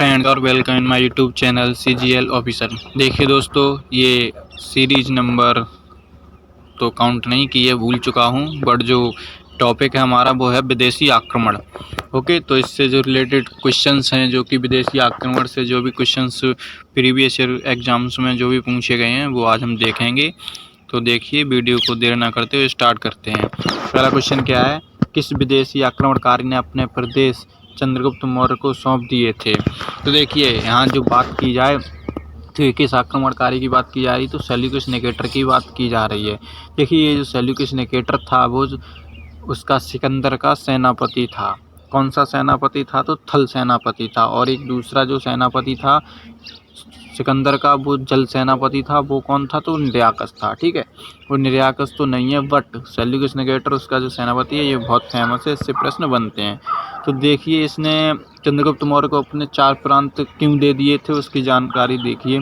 Friends और welcome in my YouTube channel CGL officer. देखिए दोस्तों, ये सीरीज नंबर तो काउंट नहीं किए, भूल चुका हूँ, बट जो टॉपिक है हमारा वो है विदेशी आक्रमण। ओके, तो इससे जो रिलेटेड क्वेश्चंस हैं, जो कि विदेशी आक्रमण से जो भी क्वेश्चंस प्रीवियस ईयर एग्जाम्स में जो भी पूछे गए हैं वो आज हम देखेंगे। तो देखिए, वीडियो को देर ना करते हुए स्टार्ट करते हैं। पहला क्वेश्चन क्या है, किस विदेशी आक्रमणकारी ने अपने प्रदेश चंद्रगुप्त मौर्य को सौंप दिए थे। तो देखिए, यहाँ जो बात की जाए तो किस आक्रमणकारी की बात की जा रही, तो सेल्यूकस निकेटर की बात की जा रही है। देखिए, ये जो सेल्यूकस निकेटर था वो उसका सिकंदर का सेनापति था। कौन सा सेनापति था, तो थल सेनापति था। और एक दूसरा जो सेनापति था सिकंदर का, वो जल सेनापति था। वो कौन था, तो निर्याकस था। ठीक है, वो निर्याकस तो नहीं है, बट सेल्यूकस निकेटर उसका जो सेनापति है ये बहुत फेमस है, इससे प्रश्न बनते हैं। तो देखिए, इसने चंद्रगुप्त मौर्य को अपने 4 प्रांत क्यों दे दिए थे, उसकी जानकारी देखिए।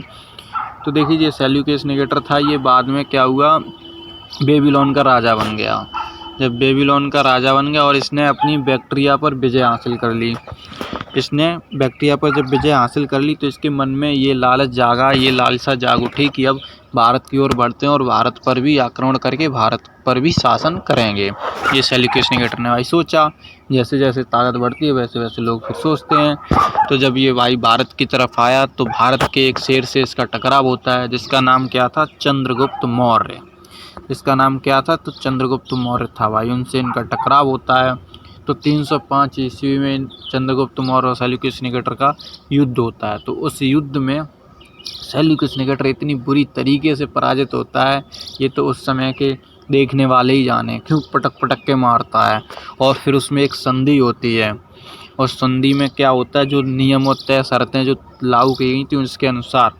तो देखिए, ये सेल्यूकस निकेटर था, ये बाद में क्या हुआ, बेबीलोन का राजा बन गया। जब बेबीलोन का राजा बन गया और इसने अपनी बैक्ट्रिया पर विजय हासिल कर ली, इसने बैक्ट्रिया पर जब विजय हासिल कर ली तो इसके मन में ये लालच जागा, ये लालसा जाग उठी कि अब भारत की ओर बढ़ते हैं और भारत पर भी आक्रमण करके भारत पर भी शासन करेंगे। ये सेल्यूकस निकेटर ने भाई सोचा। जैसे जैसे ताकत बढ़ती है वैसे वैसे लोग फिर सोचते हैं। तो जब ये भाई भारत की तरफ आया तो भारत के एक शेर से इसका टकराव होता है, जिसका नाम क्या था, चंद्रगुप्त मौर्य। इसका नाम क्या था, तो चंद्रगुप्त मौर्य था भाई। उनसे इनका टकराव होता है। तो 305 ईस्वी में चंद्रगुप्त मौर्य और सेल्यूकस निकेटर का युद्ध होता है। तो उस युद्ध में सेल्यूकस निकेटर इतनी बुरी तरीके से पराजित होता है, ये तो उस समय के देखने वाले ही जाने, क्यों पटक पटक के मारता है। और फिर उसमें एक संधि होती है, और संधि में क्या होता है, जो नियम और तय शर्तें जो लागू की गई थी उसके अनुसार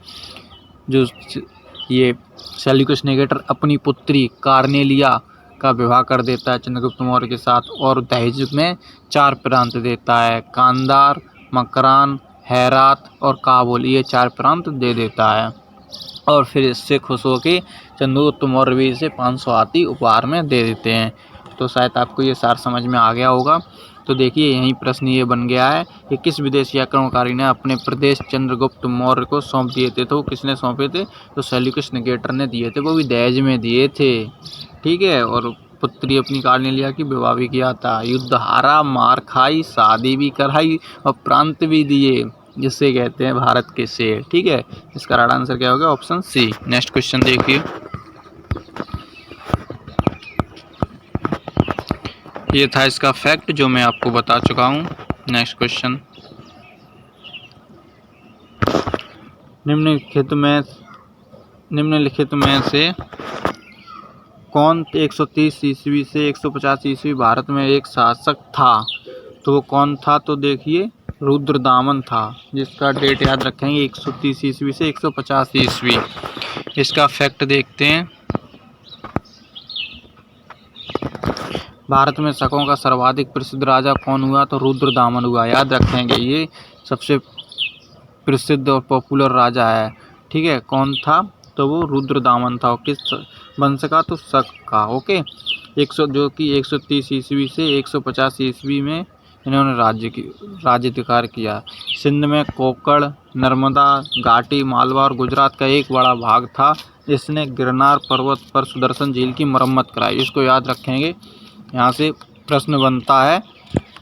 जो ये सेल्यूकस निकेटर अपनी पुत्री कार्नेलिया का विवाह कर देता है चंद्रगुप्त मौर्य के साथ, और दहेज में 4 प्रांत देता है, कांधार, मकरान, हेरात और काबुल, ये 4 प्रांत दे देता है। और फिर इससे खुश होकर चंद्रगुप्त मौर्य भी इसे 500 हाथी उपहार में दे देते हैं। तो शायद आपको ये सार समझ में आ गया होगा। तो देखिए, यही प्रश्न ये बन गया है कि किस विदेशी आक्रमणकारी ने अपने प्रदेश चंद्रगुप्त मौर्य को सौंप दिए थे। तो किसने सौंपे थे, तो सेल्यूकस निकेटर ने दिए थे, वो भी दहेज में दिए थे। ठीक है, और पुत्री अपनी कार्नेलिया की विवाह भी किया था। युद्ध हारा, मार खाई, शादी भी कराई और प्रांत भी दिए, जिससे कहते हैं भारत के शेर। ठीक है, इसका राइट आंसर क्या होगा, ऑप्शन सी। नेक्स्ट क्वेश्चन देखिए, ये था इसका फैक्ट जो मैं आपको बता चुका हूँ। नेक्स्ट क्वेश्चन, निम्नलिखित में से कौन 130 ईस्वी से 150 ईस्वी भारत में एक शासक था। तो वो कौन था, तो देखिए, रुद्रदामन था, जिसका डेट याद रखेंगे 130 ईस्वी से 150 ईस्वी। इसका फैक्ट देखते हैं। भारत में शकों का सर्वाधिक प्रसिद्ध राजा कौन हुआ, तो रुद्रदामन हुआ। याद रखेंगे, ये सबसे प्रसिद्ध और पॉपुलर राजा है। ठीक है, कौन था, तो वो रुद्रदामन था। किस वंश का, तो शक का। ओके, 130 ईस्वी से 150 ईस्वी में इन्होंने राज्याधिकार किया। सिंध में कोकण, नर्मदा घाटी, मालवा और गुजरात का एक बड़ा भाग था। इसने गिरनार पर्वत पर सुदर्शन झील की मरम्मत कराई। इसको याद रखेंगे। यहाँ से प्रश्न बनता है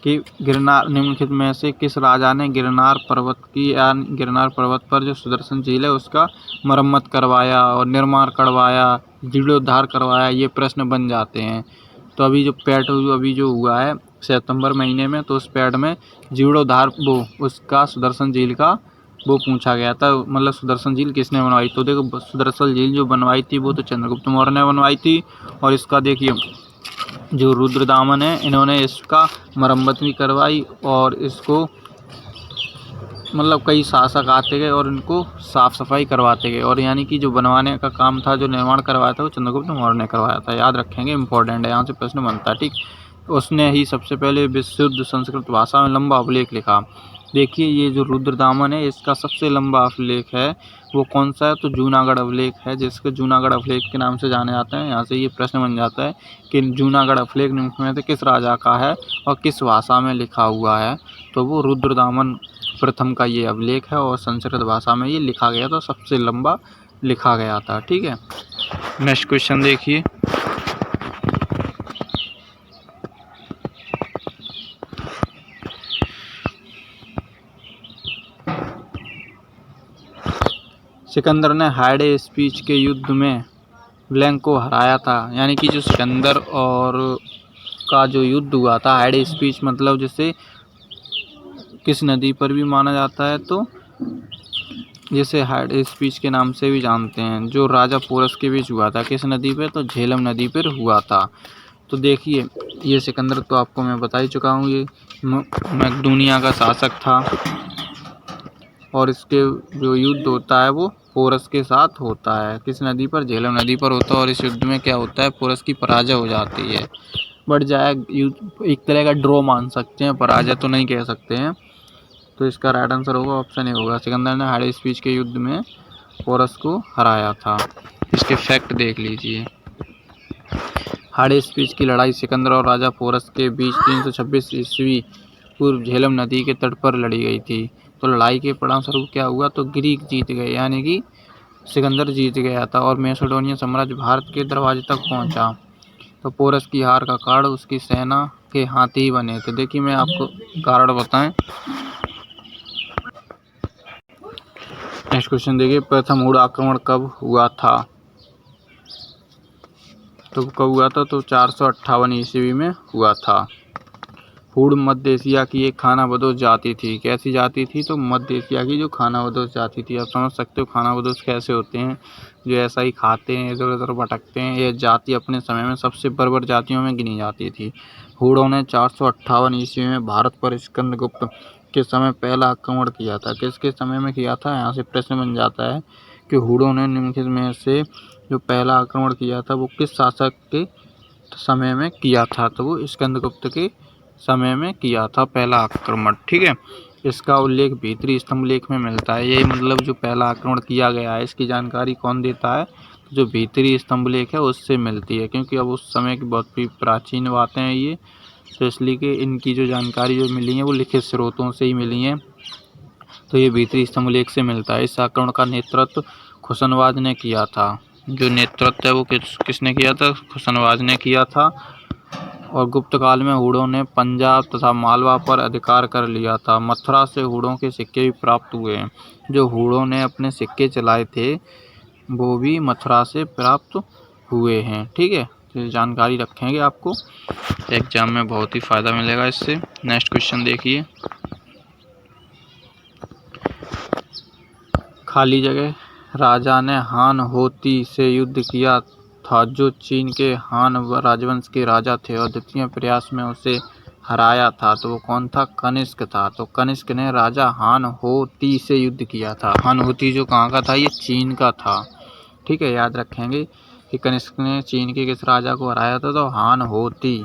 कि निम्नलिखित में से किस राजा ने गिरनार पर्वत पर जो सुदर्शन झील है उसका मरम्मत करवाया और निर्माण करवाया, जीर्णोद्धार करवाया। ये प्रश्न बन जाते हैं। तो अभी जो हुआ है सितंबर महीने में, तो उस पैड में जीर्णोद्धार उसका सुदर्शन झील का वो पूछा गया था, मतलब सुदर्शन झील किसने बनवाई। तो देखो, सुदर्शन झील जो बनवाई थी वो तो चंद्रगुप्त मौर्य ने बनवाई थी। और इसका देखिए, जो रुद्रदामन है, इन्होंने इसका मरम्मत भी करवाई और इसको मतलब कई शासक आते गए और इनको साफ़ सफाई करवाते गए। और यानी कि जो बनवाने का काम था, जो निर्माण करवाया था, वो चंद्रगुप्त मौर्य ने करवाया था। याद रखेंगे, इंपॉर्टेंट है, यहाँ से प्रश्न बनता है। ठीक, उसने ही सबसे पहले विशुद्ध संस्कृत भाषा में लंबा अभिलेख लिखा। देखिए, ये जो रुद्रदामन है, इसका सबसे लंबा अभिलेख है वो कौन सा है, तो जूनागढ़ अभिलेख है, जिसके जूनागढ़ अभिलेख के नाम से जाने जाते हैं। यहाँ से ये प्रश्न बन जाता है कि जूनागढ़ अभिलेख निम्न में से किस राजा का है और किस भाषा में लिखा हुआ है। तो वो रुद्रदामन प्रथम का ये अभिलेख है और संस्कृत भाषा में ये लिखा गया था, सबसे लंबा लिखा गया था। ठीक है, नेक्स्ट क्वेश्चन देखिए। सिकंदर ने हाइडे स्पीच के युद्ध में ब्लैंक को हराया था। यानी कि जो सिकंदर और का जो युद्ध हुआ था, हाइडे स्पीच मतलब जैसे किस नदी पर भी माना जाता है, तो जैसे हाइडे स्पीच के नाम से भी जानते हैं, जो राजा पोरस के बीच हुआ था, किस नदी पे, तो झेलम नदी पर हुआ था। तो देखिए, ये सिकंदर तो आपको मैं बता ही चुका हूँ, ये मैकेडोनिया का शासक था और इसके जो युद्ध होता है वो पोरस के साथ होता है। किस नदी पर, झेलम नदी पर होता है। और इस युद्ध में क्या होता है, पोरस की पराजय हो जाती है, बढ़ जाए युद्ध, एक तरह का ड्रॉ मान सकते हैं, पराजय तो नहीं कह सकते हैं। तो इसका राइट आंसर होगा ऑप्शन ए होगा, सिकंदर ने हाइडे स्पीच के युद्ध में पोरस को हराया था। इसके फैक्ट देख लीजिए। हाइडे स्पीच की लड़ाई सिकंदर और राजा पोरस के बीच 326 ईस्वी पूर्व झेलम नदी के तट पर लड़ी गई थी। तो लड़ाई के परिणामस्वरूप क्या हुआ, तो ग्रीक जीत गए, यानी कि सिकंदर जीत गया था और मैसेडोनियन साम्राज्य भारत के दरवाजे तक पहुंचा। तो पोरस की हार का कारण उसकी सेना के हाथी बने थे। देखिए, मैं आपको कारण बताएं। नेक्स्ट क्वेश्चन देखिए, प्रथम हुड़ आक्रमण कब हुआ था? तो कब हुआ था, तो 458 ईस्वी में हुआ था। हुड़ मध्य एशिया की एक खानाबदोश जाति थी। कैसी जाति थी, तो मध्य एशिया की जो खानाबदोश जाति थी। आप समझ सकते हो खानाबदोश कैसे होते हैं, जो ऐसा ही खाते हैं, इधर उधर भटकते हैं। यह जाति अपने समय में सबसे बर्बर जातियों में गिनी जाती थी। हुड़ों ने 458 ईस्वी में भारत पर स्कंदगुप्त के समय पहला आक्रमण किया था। किसके समय में किया था, यहाँ से प्रश्न बन जाता है कि हुड़ों ने निम्नलिखित में से जो पहला आक्रमण किया था वो किस शासक के समय में किया था, तो वो स्कंदगुप्त के समय में किया था पहला आक्रमण। ठीक है, इसका उल्लेख भीतरी स्तंभ लेख में मिलता है। ये मतलब जो पहला आक्रमण किया गया है, इसकी जानकारी कौन देता है, जो भीतरी स्तंभ लेख है उससे मिलती है, क्योंकि अब उस समय की बहुत ही प्राचीन बातें हैं ये, तो इसलिए कि इनकी जो जानकारी जो मिली है वो लिखित स्रोतों से ही मिली है। तो ये भीतरी स्तंभ लेख से मिलता है। इस आक्रमण का नेतृत्व खुशनवाज ने किया था। जो नेतृत्व है वो किसने किया था, खुशनवाज ने किया था। और गुप्त काल में हुड़ों ने पंजाब तथा मालवा पर अधिकार कर लिया था। मथुरा से हुड़ों के सिक्के भी प्राप्त हुए हैं। जो हुड़ों ने अपने सिक्के चलाए थे वो भी मथुरा से प्राप्त हुए हैं। ठीक है, तो जानकारी रखेंगे, आपको एग्जाम में बहुत ही फायदा मिलेगा इससे। नेक्स्ट क्वेश्चन देखिए, खाली जगह, राजा ने हान होती से युद्ध किया था, जो चीन के हान राजवंश के राजा थे और द्वितीय प्रयास में उसे हराया था। तो वो कौन था, कनिष्क था। तो कनिष्क ने राजा हान होती से युद्ध किया था। हान होती जो कहाँ का था, ये चीन का था। ठीक है, याद रखेंगे कि कनिष्क ने चीन के किस राजा को हराया था, तो हान होती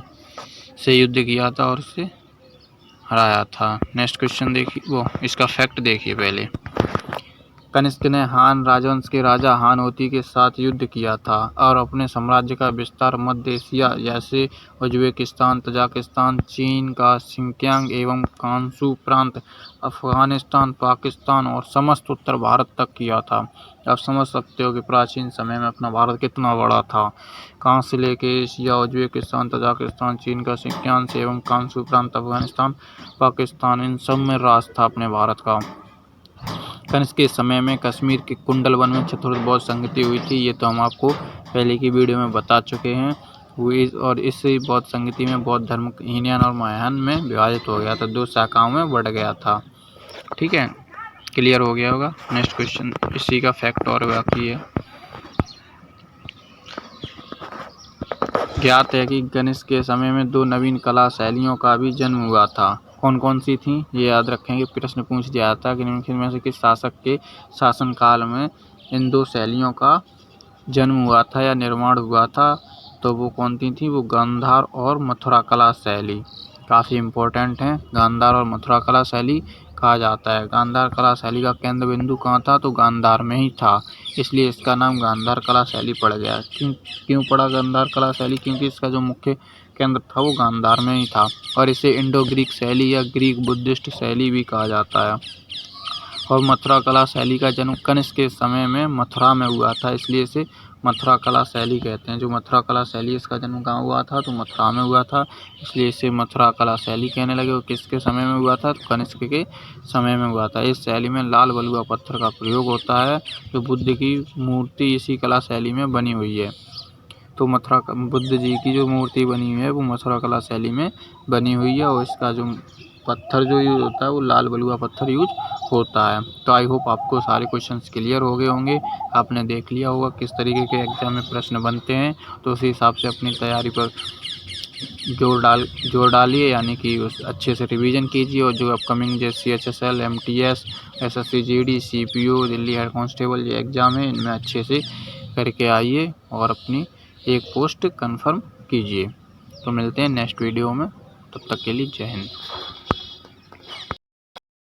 से युद्ध किया था और उसे हराया था। नेक्स्ट क्वेश्चन देखिए, वो इसका फैक्ट देखिए पहले। कनिष्क ने हान राजवंश के राजा हान होती के साथ युद्ध किया था और अपने साम्राज्य का विस्तार मध्य एशिया जैसे उज्बेकिस्तान, तजाकिस्तान, चीन का सिंकियांग एवं कांसू प्रांत, अफगानिस्तान, पाकिस्तान और समस्त उत्तर भारत तक किया था। आप समझ सकते हो कि प्राचीन समय में अपना भारत कितना बड़ा था। कहाँ से लेके एशिया, उज्बेकिस्तान, तजाकिस्तान, चीन का सिंकियांग एवं कांसू प्रांत, अफगानिस्तान, पाकिस्तान, इन सब में राज था अपने भारत का। कनिष्क के समय में कश्मीर के कुंडल वन में चतुर्थ बौद्ध संगति हुई थी। ये तो हम आपको पहले की वीडियो में बता चुके हैं हुई। और इस बौद्ध संगति में बौद्ध धर्म हीनयान और महायान में विभाजित हो गया था, 2 शाखाओं में बढ़ गया था। ठीक है, क्लियर हो गया होगा। नेक्स्ट क्वेश्चन, इसी का फैक्ट और बाकी है। ज्ञात है कि कनिष्क के समय में 2 नवीन कला शैलियों का भी जन्म हुआ था। कौन कौन सी थी, ये याद रखेंगे, प्रश्न पूछ दिया जाता कि निम्नलिखित में से किस शासक के शासनकाल में इन 2 शैलियों का जन्म हुआ था या निर्माण हुआ था। तो वो कौन थी, वो गांधार और मथुरा कला शैली। काफ़ी इम्पोर्टेंट है, गांधार और मथुरा कला शैली कहा जाता है। गांधार कला शैली का केंद्र बिंदु कहाँ था, तो गांधार में ही था, इसलिए इसका नाम गांधार कला शैली पड़ गया। क्यों पड़ा गांधार कला शैली, क्योंकि इसका जो मुख्य केंद्र था वो गांधार में ही था। और इसे इंडो ग्रीक शैली या ग्रीक बुद्धिस्ट शैली भी कहा जाता है। और मथुरा कला शैली का जन्म कनिष्क के समय में मथुरा में हुआ था, इसलिए इसे मथुरा कला शैली कहते हैं। जो मथुरा कला शैली इसका जन्म कहाँ हुआ था, तो मथुरा में हुआ था, इसलिए इसे मथुरा कला शैली कहने लगे। और किसके समय में हुआ था, तो कनिष्क के समय में हुआ था। इस शैली में लाल बलुआ पत्थर का प्रयोग होता है। जो बुद्ध की मूर्ति इसी कला शैली में बनी हुई है। तो बुद्ध जी की जो मूर्ति बनी हुई है वो मथुरा कला शैली में बनी हुई है, और इसका जो पत्थर जो यूज होता है वो लाल बलुआ पत्थर यूज होता है। तो आई होप आपको सारे क्वेश्चंस क्लियर हो गए होंगे। आपने देख लिया होगा किस तरीके के एग्जाम में प्रश्न बनते हैं, तो उसी हिसाब से अपनी तैयारी पर जोर डालिए, यानी कि उस अच्छे से रिवीजन कीजिए। और जो अपकमिंग जैसे CHSL, MTS, SSC GD, CPO, Delhi head constable ये एग्ज़ाम है, इनमें अच्छे से करके आइए और अपनी एक पोस्ट कंफर्म कीजिए। तो मिलते हैं नेक्स्ट वीडियो में, तब तक के लिए जय हिंद।